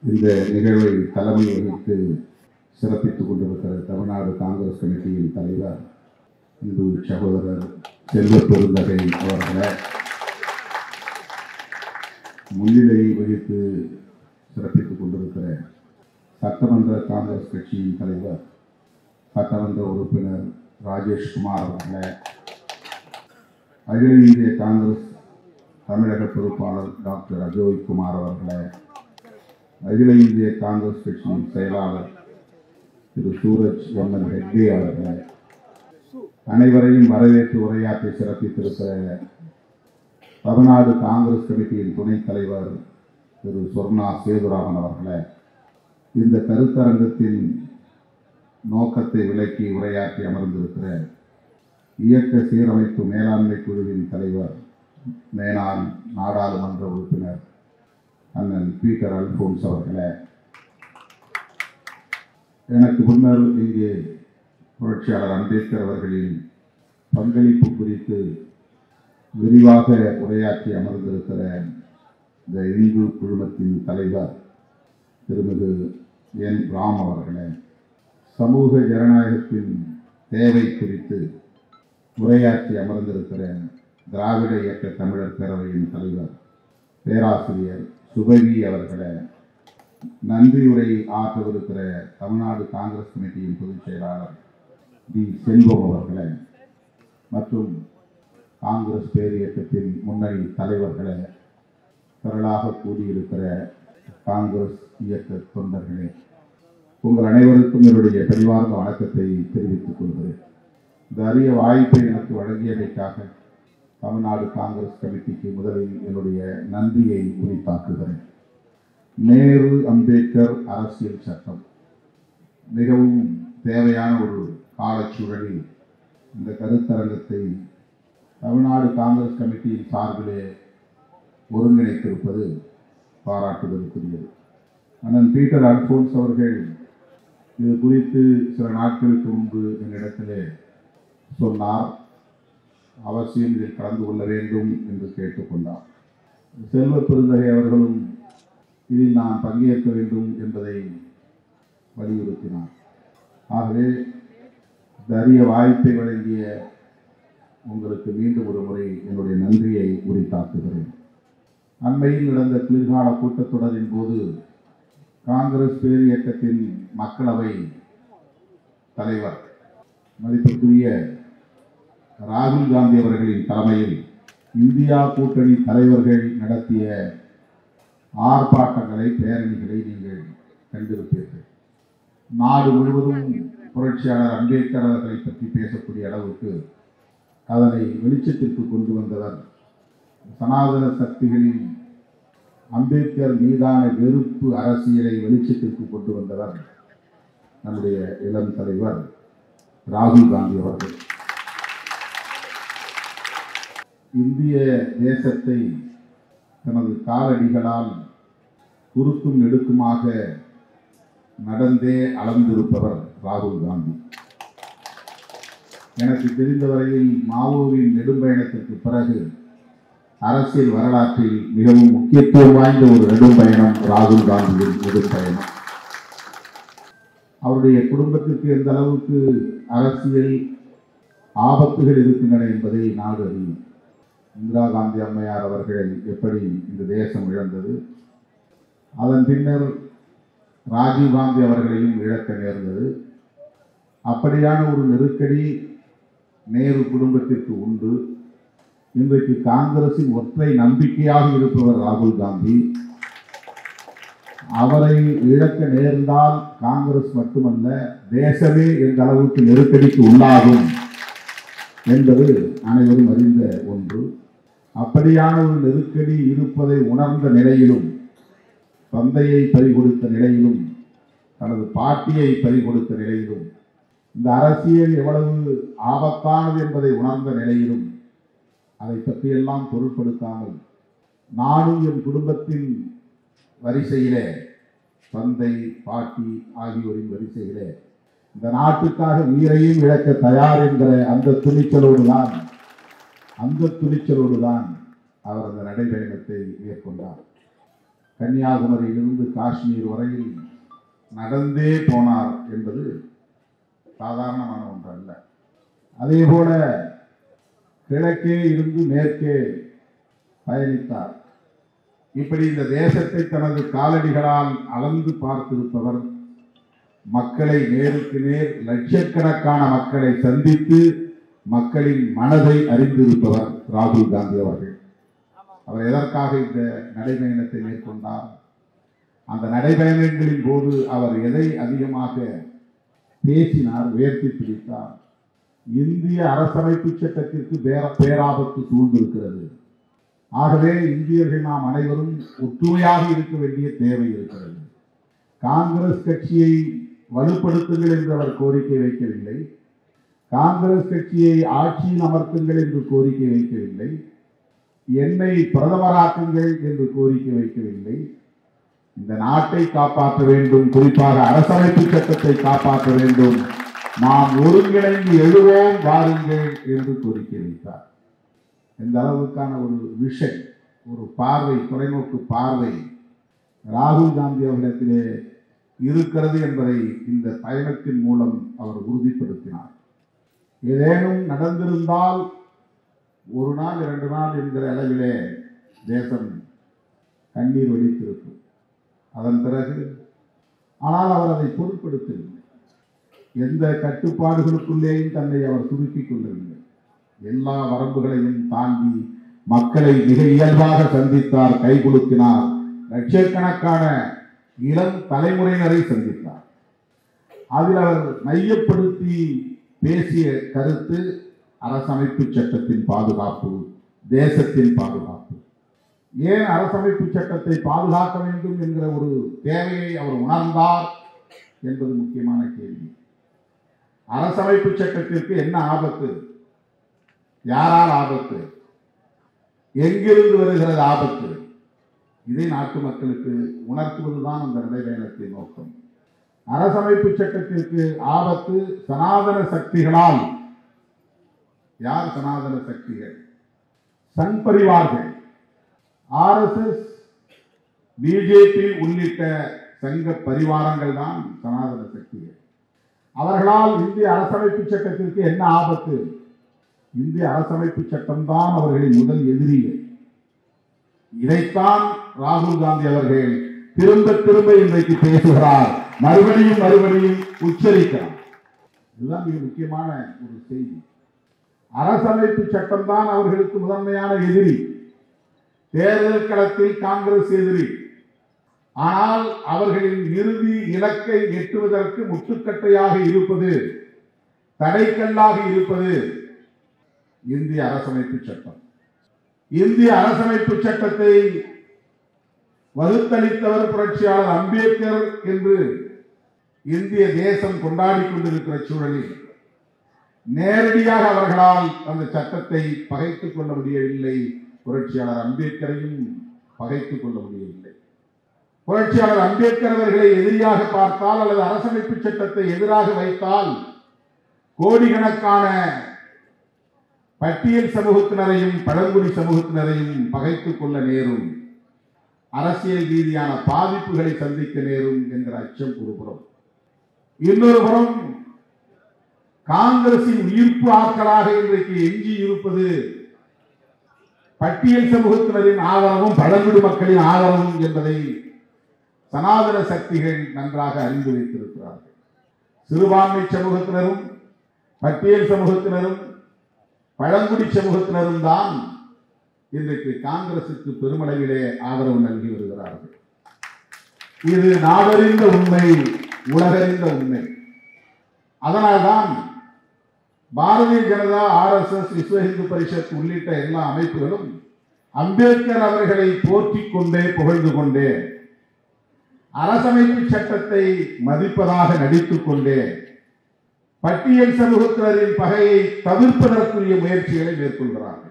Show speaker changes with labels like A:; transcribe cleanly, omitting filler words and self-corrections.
A: இந்த நிகழ்வை தலைமை வகித்து சிறப்பித்துக் கொண்டிருக்கிற தமிழ்நாடு காங்கிரஸ் கமிட்டியின் தலைவர் இந்து சகோதரர் செல்வ பெருந்தகை அவர்களை, முன்னிலை வகித்து சிறப்பித்துக் கொண்டிருக்கிற சட்டமன்ற காங்கிரஸ் கட்சியின் தலைவர் சட்டமன்ற உறுப்பினர் ராஜேஷ்குமார் அவர்களை, அகில இந்திய காங்கிரஸ் தமிழக பொறுப்பாளர் டாக்டர் அஜோய் குமார் அவர்களை, அகில இந்திய காங்கிரஸ் கட்சியின் செயலாளர் திரு சூரஜ் எம்என் ஹெக்டே அவர்களை, அனைவரையும் வரவேற்று உரையாற்றி சிறப்பித்திருக்கிற தமிழ்நாடு காங்கிரஸ் கமிட்டியின் துணைத் தலைவர் திரு சொர்ணா சேதுராமன் அவர்களை, இந்த கருத்தரங்கத்தின் நோக்கத்தை விளக்கி உரையாற்றி அமர்ந்திருக்கிற இயக்க சீரமைப்பு மேலாண்மை குழுவின் தலைவர் மேனாள் நாடாளுமன்ற உறுப்பினர் அண்ணன் பீட்டர் அல்போன்ஸ் அவர்களை, எனக்கு முன்னர் இங்கே புரட்சியாளர் அம்பேத்கர் அவர்களின் பங்களிப்பு குறித்து விரிவாக உரையாற்றி அமர்ந்திருக்கிற இந்த இந்து குழுமத்தின் தலைவர் திருமிகு என் ராம் அவர்களே, சமூக ஜனநாயகத்தின் தேவை குறித்து உரையாற்றி அமர்ந்திருக்கிற திராவிட இயக்க தமிழர் பேரவையின் தலைவர் பேராசிரியர் சுபவி அவர்களே, நன்றியுரை ஆற்றவிருக்கிற தமிழ்நாடு காங்கிரஸ் கமிட்டியின் பொதுச் செயலாளர் டி செல்வம் அவர்களே, மற்றும் காங்கிரஸ் பேரியக்கத்தின் முன்னணி தலைவர்களே, திரளாக கூடியிருக்கிற காங்கிரஸ் இயக்க தொண்டர்களே, உங்கள் அனைவருக்கும் என்னுடைய பணிவார்ந்த வணக்கத்தை தெரிவித்துக் கொள்கிறேன். இந்த அரிய வாய்ப்பை எனக்கு வழங்கியமைக்காக தமிழ்நாடு காங்கிரஸ் கமிட்டிக்கு முதலில் என்னுடைய நன்றியை உரித்தாக்குகிறேன். நேரு அம்பேத்கர் அரசியல் சட்டம் மிகவும் தேவையான ஒரு காலச்சூழலில் இந்த கருத்தரங்கத்தை தமிழ்நாடு காங்கிரஸ் கமிட்டியின் சார்பிலே ஒருங்கிணைத்திருப்பது பாராட்டுதலுக்குரியது. அண்ணன் பீட்டர் அல்போன்ஸ் அவர்கள் இது குறித்து சில நாட்களுக்கு முன்பு என்னிடத்திலே சொன்னார். அவசியம் இதில் கலந்து கொள்ள வேண்டும் என்று கேட்டுக்கொண்டார். செல்வ பெருந்தகை அவர்களும் இதில் நான் பங்கேற்க வேண்டும் என்பதை வலியுறுத்தினார். ஆகவே இந்த அரிய வாய்ப்பை வழங்கிய உங்களுக்கு மீண்டும் ஒரு முறை என்னுடைய நன்றியை உரித்தாக்குகிறேன். அண்மையில் நடந்த குளிர்கால கூட்டத்தொடரின் போது காங்கிரஸ் பேரியக்கத்தின் மக்களவை தலைவர் மதிப்பிற்குரிய ராகுல் காந்தி அவர்களின் தலைமையில் இந்தியா கூட்டணி தலைவர்கள் நடத்திய ஆர்ப்பாட்டங்களை, பேரணிகளை நீங்கள் கண்டிருப்பீர்கள். நாடு முழுவதும் புரட்சியாளர் அம்பேத்கர் அவர்களை பற்றி பேசக்கூடிய அளவுக்கு அதனை வெளிச்சத்திற்கு கொண்டு வந்தவர், சனாதன சக்திகளின் அம்பேத்கர் மீதான வெறுப்பு அரசியலை வெளிச்சத்திற்கு கொண்டு வந்தவர் நம்முடைய இளம் தலைவர் ராகுல் காந்தி அவர்கள். இந்திய தேசத்தை தனது காலடிகளால் குறுக்கும் நெடுக்குமாக நடந்தே அளந்திருப்பவர் ராகுல் காந்தி. எனக்கு தெரிந்தவரையில் மாவோவின் நெடும்பயணத்திற்கு பிறகு அரசியல் வரலாற்றில் மிகவும் முக்கியத்துவம் வாய்ந்த ஒரு நெடும்பயணம் ராகுல் காந்தியின் நெடும்பயணம். அவருடைய குடும்பத்திற்கு எந்த அளவுக்கு அரசியல் ஆபத்துகள் இருக்கின்றன என்பதை நாடு அறியும். இந்திரா காந்தி அம்மையார் அவர்களை எப்படி இந்த தேசம் இழந்தது, அதன் பின்னர் ராஜீவ் காந்தி அவர்களையும் இழக்க நேர்ந்தது. அப்படியான ஒரு நெருக்கடி நேரு குடும்பத்திற்கு உண்டு. இன்றைக்கு காங்கிரசின் ஒற்றை நம்பிக்கையாக இருப்பவர் ராகுல் காந்தி. அவரை இழக்க நேர்ந்தால் காங்கிரஸ் மட்டுமல்ல, தேசமே எந்த அளவுக்கு நெருக்கடிக்கு உள்ளாகும் என்பது அனைவரும் அறிந்த ஒன்று. அப்படியான ஒரு நெருக்கடி இருப்பதை உணர்ந்த நிலையிலும், தந்தையை பறிகொடுத்த நிலையிலும், தனது பாட்டியை பறிகொடுத்த நிலையிலும், இந்த அரசியல் எவ்வளவு ஆபத்தானது என்பதை உணர்ந்த நிலையிலும் அதை பற்றியெல்லாம் பொருட்படுத்தாமல் நானும் என் குடும்பத்தின் வரிசையிலே, தந்தை பாட்டி ஆகியோரின் வரிசையிலே இந்த நாட்டுக்காக உயிரையும் இழக்க தயார் என்கிற அந்த துணிச்சலோடு தான் அவர் அந்த நடைபயணத்தை மேற்கொண்டார். கன்னியாகுமரியிலிருந்து காஷ்மீர் வரையில் நடந்தே போனார் என்பது சாதாரணமான ஒன்று அல்ல. அதே போல கிழக்கே இருந்து மேற்கே பயணித்தார். இப்படி இந்த தேசத்தை தனது காலடிகளால் அளந்து பார்த்திருப்பவர், மக்களை நேருக்கு நேர் லட்சக்கணக்கான மக்களை சந்தித்து மக்களின் மனதை அறிந்திருப்பவர் ராகுல் காந்தி அவர்கள். அவர் எதற்காக இந்த நடைபயணத்தை மேற்கொண்டார்? அந்த நடைபயணங்களின் போது அவர் எதை அதிகமாக பேசினார், உயர்த்தி பிடித்தார்? இந்திய அரசமைப்பு சட்டத்திற்கு பேராபத்து சூழ்ந்திருக்கிறது. ஆகவே இந்தியர்கள் நாம் அனைவரும் ஒற்றுமையாக இருக்க வேண்டிய தேவை இருக்கிறது. காங்கிரஸ் கட்சியை வலுப்படுத்துங்கள் என்று அவர் கோரிக்கை வைக்கவில்லை. காங்கிரஸ் கட்சியை ஆட்சியில் அமர்த்துங்கள் என்று கோரிக்கை வைக்கவில்லை. என்னை பிரதமராக்குங்கள் என்று கோரிக்கை வைக்கவில்லை. இந்த நாட்டை காப்பாற்ற வேண்டும், குறிப்பாக அரசமைப்பு சட்டத்தை காப்பாற்ற வேண்டும், நாம் ஒருங்கிணைந்து எழுவோம் வாருங்கள் என்று கோரிக்கை வைத்தார். இந்த அளவுக்கான ஒரு விஷன், ஒரு பார்வை, தொலைநோக்கு பார்வை ராகுல் காந்தி அவர்களிடத்திலே இருக்கிறது என்பதை இந்த பயணத்தின் மூலம் அவர் உறுதிப்படுத்தினார். ஏதேனும் நடந்திருந்தால் ஒரு நாள் 2 நாள் என்கிற அளவிலே தேசம் கண்ணீர் வடித்திருக்கும். அதன் பிறகு ஆனால் அவர் அதை பொருட்படுத்தவில்லை. எந்த கட்டுப்பாடுகளுக்குள்ளேயும் தன்னை அவர் சுருக்கிக் கொள்ளவில்லை. எல்லா வரம்புகளையும் தாண்டி மக்களை மிக இயல்பாக சந்தித்தார், கைகுலுக்கினார். லட்சக்கணக்கான இளம் தலைமுறையினரை சந்தித்தார். அதில் அவர் மையப்படுத்தி பேசிய கருத்து அரசமைப்பு சட்டத்தின் பாதுகாப்பு, தேசத்தின் பாதுகாப்பு. ஏன் அரசமைப்பு சட்டத்தை பாதுகாக்க வேண்டும் என்கிற ஒரு தேவையை அவர் உணர்ந்தார் என்பது முக்கியமான கேள்வி. அரசமைப்பு சட்டத்திற்கு என்ன ஆபத்து? யாரால் ஆபத்து? எங்கிருந்து வருகிறது ஆபத்து? இதை நாட்டு மக்களுக்கு உணர்த்துவதுதான் அந்த நடைபயணத்தின் நோக்கம். அரசமைப்பு சட்டத்திற்கு ஆபத்து சனாதன சக்திகளால். யார் சனாதன சக்திகள்? சங் பரிவார்கள், ஆர்எஸ்எஸ், பிஜேபி உள்ளிட்ட சங்க பரிவாரங்கள் தான் சனாதன சக்திகள். அவர்களால் இந்திய அரசமைப்பு சட்டத்திற்கு என்ன ஆபத்து? இந்திய அரசமைப்பு சட்டம் தான் அவர்களின் முதல் எதிரிகள். இதைத்தான் ராகுல் காந்தி அவர்கள் திரும்ப திரும்ப இன்றைக்கு பேசுகிறார், மறுபடியும் மறுபடியும் உச்சரிக்கிறார். இதுதான் மிக முக்கியமான ஒரு செய்தி. அரசமைப்பு சட்டம் தான் அவர்களுக்கு முதன்மையான எதிரி. தேர்தல் களத்தில் காங்கிரஸ் எதிரி. ஆனால் அவர்களின் இறுதி இலக்கை எட்டுவதற்கு முட்டுக்கட்டையாக இருப்பது, தடைக்கல்லாக இருப்பது இந்திய அரசமைப்பு சட்டம். இந்திய அரசமைப்பு சட்டத்தை வகுத்தளித்தவர் புரட்சியாளர் அம்பேத்கர் என்று இந்திய தேசம் கொண்டாடி கொண்டிருக்கிற சூழலில் நேரடியாக அவர்களால் அந்த சட்டத்தை பகைத்துக் கொள்ள முடியவில்லை. புரட்சியாளர் அம்பேத்கரையும் பகைத்துக் கொள்ள முடியவில்லை. புரட்சியாளர் அம்பேத்கர் அவர்களை எதிரியாக பார்த்தால் அல்லது அரசமைப்பு சட்டத்தை எதிராக வைத்தால் கோடிக்கணக்கான பட்டியல் சமூகத்தினரையும் பழங்குடி சமூகத்தினரையும் பகைத்துக் கொள்ள நேரும், அரசியல் ரீதியான பாதிப்புகளை சந்திக்க நேரும் என்கிற அச்சம் ஒரு புறம். இன்னொரு புறம் காங்கிரசின் உயிர்ப்பு ஆட்களாக இன்றைக்கு எஞ்சி இருப்பது பட்டியல் சமூகத்தினரின் ஆதரவும் பழங்குடி மக்களின் ஆதரவும் என்பதை சனாதன சக்திகள் நன்றாக அறிந்து வைத்திருக்கிறார்கள். சிறுபான்மை சமூகத்தினரும் பட்டியல் சமூகத்தினரும் பழங்குடி சமூகத்தினரும் தான் இன்றைக்கு காங்கிரசுக்கு பெருமளவிலே ஆதரவு நல்கி வருகிறார்கள். இது நாடறிந்த உண்மை, உலகறிந்த உண்மை. அதனால்தான் பாரதிய ஜனதா, ஆர்எஸ்எஸ், விஸ்வ இந்து பரிஷத் உள்ளிட்ட எல்லா அமைப்புகளும் அம்பேத்கர் அவர்களை போற்றிக் கொண்டே புகழ்ந்து கொண்டே அரசமைப்பு சட்டத்தை மதிப்பதாக நடித்துக் கொண்டே பட்டியல் சமூகத்தினரின் பகையை தவிர்ப்பதற்குரிய முயற்சிகளை மேற்கொள்கிறார்கள்.